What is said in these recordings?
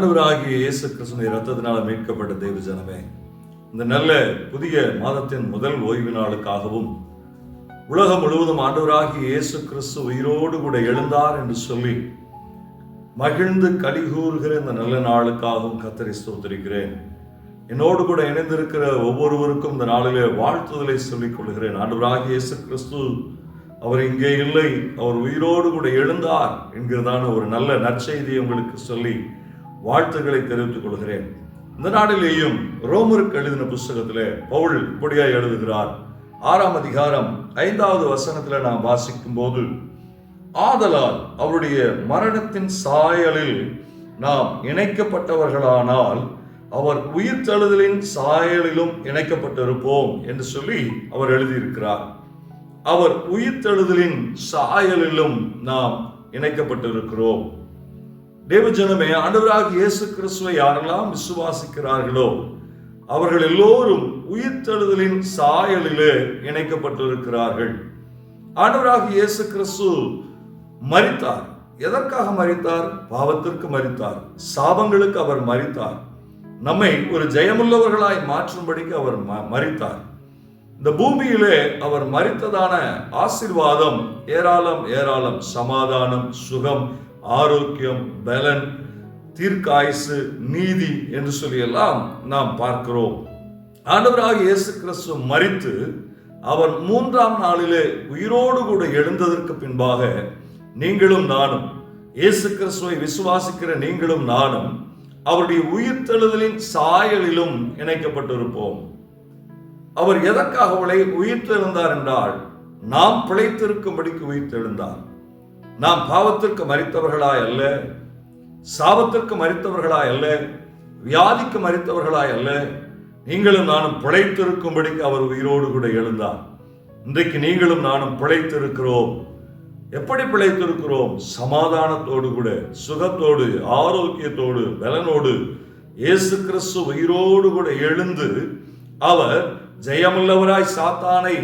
ஆண்டவராகிய இயேசு கிறிஸ்துவின் இரத்தத்தினால மீட்கப்பட்ட தேவ ஜனமே, இந்த நல்ல புதிய மாதத்தின் முதல் ஓய்வு நாளுக்காகவும் உலகம் முழுவதும் ஆண்டவராகிய இயேசு கிறிஸ்து உயிரோடு கூட எழுந்தார் என்று சொல்லி மகிழ்ந்து கலிகூறுகிற இந்த நல்ல நாளுக்காகவும் கர்த்தரை ஸ்தோத்திரிக்கிறேன். என்னோடு கூட இணைந்திருக்கிற ஒவ்வொருவருக்கும் இந்த நாளிலே வாழ்த்துதலை சொல்லிக் கொள்கிறேன். ஆண்டவராகிய இயேசு கிறிஸ்து அவர் இங்கே இல்லை, அவர் உயிரோடு கூட எழுந்தார் என்கிறதான ஒரு நல்ல நற்செய்தியை உங்களுக்கு சொல்லி வாழ்த்துக்களை தெரிவித்துக் கொள்கிறேன். இந்த நாளிலேயும் ரோமருக்கு எழுதின புஸ்தகத்திலே பவுல் இப்படியா எழுதுகிறார். 6ஆம் அதிகாரம் 5வது வசனத்துல நாம் வாசிக்கும் போது, ஆதலால் அவருடைய மரணத்தின் சாயலில் நாம் இணைக்கப்பட்டவர்களானால் அவர் உயிர்த்தெழுதலின் சாயலிலும் இணைக்கப்பட்டிருப்போம் என்று சொல்லி அவர் எழுதியிருக்கிறார். அவர் உயிர்த்தெழுதலின் சாயலிலும் நாம் இணைக்கப்பட்டிருக்கிறோம். தேவஜனமே, ஆண்டவராகிய இயேசு கிறிஸ்துவை யாரெல்லாம் விசுவாசிக்கிறார்களோ அவர்கள் எல்லோரும் உயிர்த்தெழுதலின் சாயலிலே இணைக்கப்பட்டிருக்கிறார்கள். ஆண்டவராகிய இயேசு கிறிஸ்து மரித்தார். எதற்காக மரித்தார்? பாவத்திற்கு மரித்தார், சாபங்களுக்கு அவர் மரித்தார். நம்மை ஒரு ஜெயமுள்ளவர்களாய் மாற்றும்படிக்கு அவர் மரித்தார். இந்த பூமியிலே அவர் மரித்ததான ஆசீர்வாதம் ஏராளம் ஏராளம். சமாதானம், சுகம், ஆரோக்கியம், பலன், தீர்க்காயுசு, நீதி என்று சொல்லி எல்லாம் நாம் பார்க்கிறோம். ஆண்டவராகிய இயேசு கிறிஸ்து மரித்து அவர் 3ஆம் நாளிலே உயிரோடு கூட எழுந்ததற்கு பின்பாக நீங்களும் நானும், இயேசு கிறிஸ்துவை விசுவாசிக்கிற நீங்களும் நானும் அவருடைய உயிர்த்தெழுதலின் சாயலிலும் இணைக்கப்பட்டிருப்போம். அவர் எதற்காக உயிர்த்தெழுந்தார் என்றால், நாம் பிழைத்திருக்கும்படிக்கு உயிர்த்தெழுந்தார். நாம் பாவத்திற்கு மரித்தவர்களாய் அல்ல, சாபத்திற்கு மரித்தவர்களாய் அல்ல, வியாதிக்கு மரித்தவர்களாய் அல்ல. நீங்களும் நானும் பிழைத்திருக்கும்படிக்கு அவர் உயிரோடு கூட எழுந்தார். இன்றைக்கு நீங்களும் நானும் பிழைத்திருக்கிறோம். எப்படி பிழைத்திருக்கிறோம்? சமாதானத்தோடு கூட, சுகத்தோடு, ஆரோக்கியத்தோடு, பலனோடு. இயேசு கிறிஸ்து உயிரோடு கூட எழுந்து அவர் ஜெயமுள்ளவராய் சாத்தானை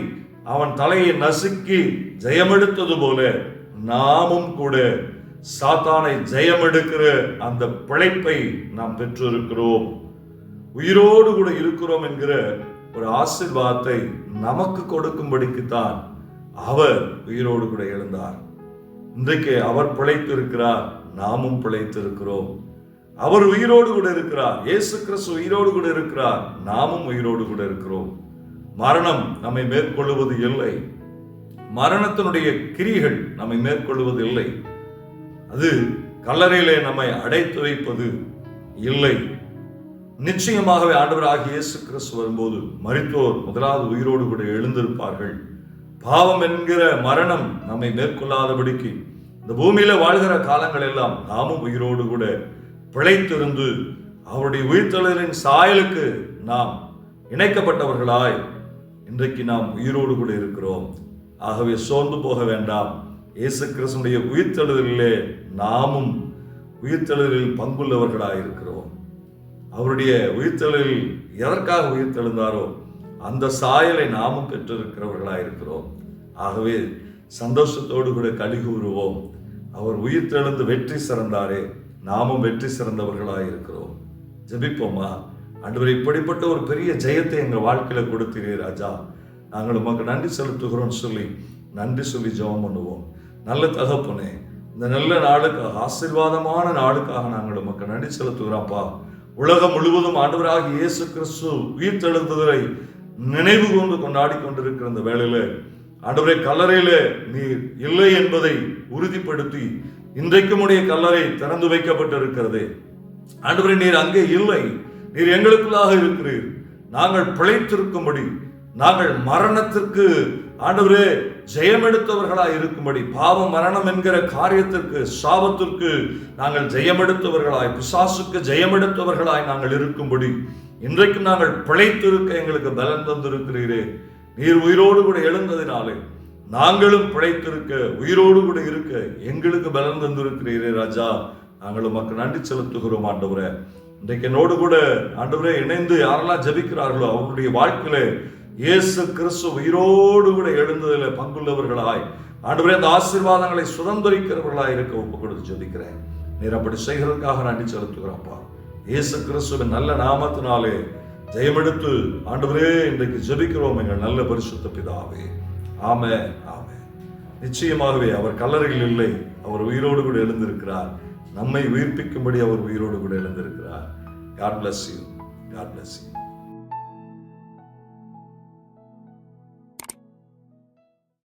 அவன் தலையை நசுக்கி ஜெயமெடுத்தது போல நாமும் கூட சாத்தானை ஜெயமெடுக்கிற அந்த பிழைப்பை நாம் பெற்றிருக்கிறோம். உயிரோடு கூட இருக்கிறோம் என்கிற ஒரு ஆசீர்வாதத்தை நமக்கு கொடுக்கும்படிக்குத்தான் அவர் உயிரோடு கூட எழுந்தார். இன்றைக்கு அவர் பிழைத்து இருக்கிறார், நாமும் பிழைத்து இருக்கிறோம். அவர் உயிரோடு கூட இருக்கிறார், இயேசு கிறிஸ்து உயிரோடு கூட இருக்கிறார், நாமும் உயிரோடு கூட இருக்கிறோம். மரணம் நம்மை மேற்கொள்வது இல்லை, மரணத்தினுடைய கிரிகள் நம்மை மேற்கொள்வது இல்லை, அது கல்லறையிலே நம்மை அடைத்து வைப்பது இல்லை. நிச்சயமாகவே ஆண்டவராகிய இயேசு கிறிஸ்து வரும்போது மரித்தோர் முதலாவது உயிரோடு கூட எழுந்திருப்பார்கள். பாவம் என்கிற மரணம் நம்மை மேற்கொள்ளாதபடிக்கு இந்த பூமியில வாழ்கிற காலங்கள் எல்லாம் நாமும் உயிரோடு கூட பிழைத்திருந்து அவருடைய உயிர்த்தெழுதலின் சாயலுக்கு நாம் இணைக்கப்பட்டவர்களாய் இன்றைக்கு நாம் உயிரோடு கூட இருக்கிறோம். ஆகவே சோர்ந்து போக வேண்டாம். இயேசு கிறிஸ்துவினுடைய உயிர்த்தெழுதலிலே நாமும் உயிர்த்தெழுதலில் பங்குள்ளவர்களாய் இருக்கிறோம். அவருடைய உயிர்த்தெழுதலில் எதற்காக உயிர்த்தெழுந்தாரோ அந்த சாயலை நாமும் பெற்றிருக்கிறவர்களாய் இருக்கிறோம். ஆகவே சந்தோஷத்தோடு கூட கலிகூறுவோம். அவர் உயிர்த்தெழுந்து வெற்றி சிறந்தாரே, நாமும் வெற்றி சிறந்தவர்களாய் இருக்கிறோம். ஜெபிப்போமா? ஆண்டவரே, இப்படிப்பட்ட ஒரு பெரிய ஜெயத்தை எங்கள் வாழ்க்கையில கொடுத்தீரே ராஜா, நாங்கள் உமக்கு நன்றி செலுத்துகிறோம் சொல்லி நன்றி சொல்லி ஜெபம் பண்ணுவோம். நல்ல தகப்பனே, இந்த நல்ல நாளுக்காக, ஆசீர்வாதமான நாளுக்காக நாங்கள் உமக்கு நன்றி செலுத்துகிறோம்ப்பா. உலகம் முழுவதும் ஆண்டவராகிய இயேசு கிறிஸ்து உயிர்த்தெழுந்ததை நினைவு கொண்டு கொண்டாடி கொண்டிருக்கிற இந்த வேளையில ஆண்டவரே, கல்லறையில நீர் இல்லை என்பதை உறுதிப்படுத்தி இன்றைக்கும் உடைய கல்லறை திறந்து வைக்கப்பட்டிருக்கிறது. ஆண்டவரே, நீர் அங்கே இல்லை, நீர் எங்களுக்குள்ளாக இருக்கிறீர். நாங்கள் பிழைத்திருக்கும்படி, நாங்கள் மரணத்திற்கு ஆண்டவரே ஜெயமெடுத்தவர்களாய் இருக்கும்படி, பாவம் மரணம் என்கிற காரியத்திற்கு, சாபத்திற்கு நாங்கள் ஜெயமெடுத்தவர்களாய், பிசாசுக்கு ஜெயமெடுத்தவர்களாய் நாங்கள் இருக்கும்படி இன்றைக்கும் நாங்கள் பிழைத்திருக்க எங்களுக்கு பலன் தந்திருக்கிறீரே. நீர் உயிரோடு கூட எழுந்ததினாலே நாங்களும் பிழைத்திருக்க, உயிரோடு கூட இருக்க எங்களுக்கு பலன் தந்திருக்கிறீரே ராஜா. நாங்கள் உமக்கு நன்றி செலுத்துகிறோம் ஆண்டவரே. இன்றைக்கு என்னோடு கூட ஆண்டவரே இணைந்து யாரெல்லாம் ஜெபிக்கிறார்களோ அவருடைய வாழ்க்கையில இயேசு கிறிஸ்து உயிரோடு கூட எழுந்ததில் பங்குள்ளவர்களாய் ஆண்டவரே அந்த ஆசீர்வாதங்களை சுதந்திரிக்கிறவர்களாய் இருக்க ஒப்பு கொடுத்து ஜெபிக்கிறேன். நீர் அப்படி செய்கிறதுக்காக நன்றி செலுத்துகிறப்பா. இயேசு கிறிஸ்துவின் நல்ல நாமத்தினாலே ஜெயமெடுத்து ஆண்டவரே இன்றைக்கு ஜெபிக்கிறோம் எங்கள் நல்ல பரிசுத்த பிதாவே. ஆமென், ஆமென். நிச்சயமாகவே அவர் கல்லறையில் இல்லை, அவர் உயிரோடு கூட எழுந்திருக்கிறார். நம்மை உயிர்ப்பிக்கும்படி அவர் உயிரோடு கூட எழுந்திருக்கிறார். God bless you. God bless you.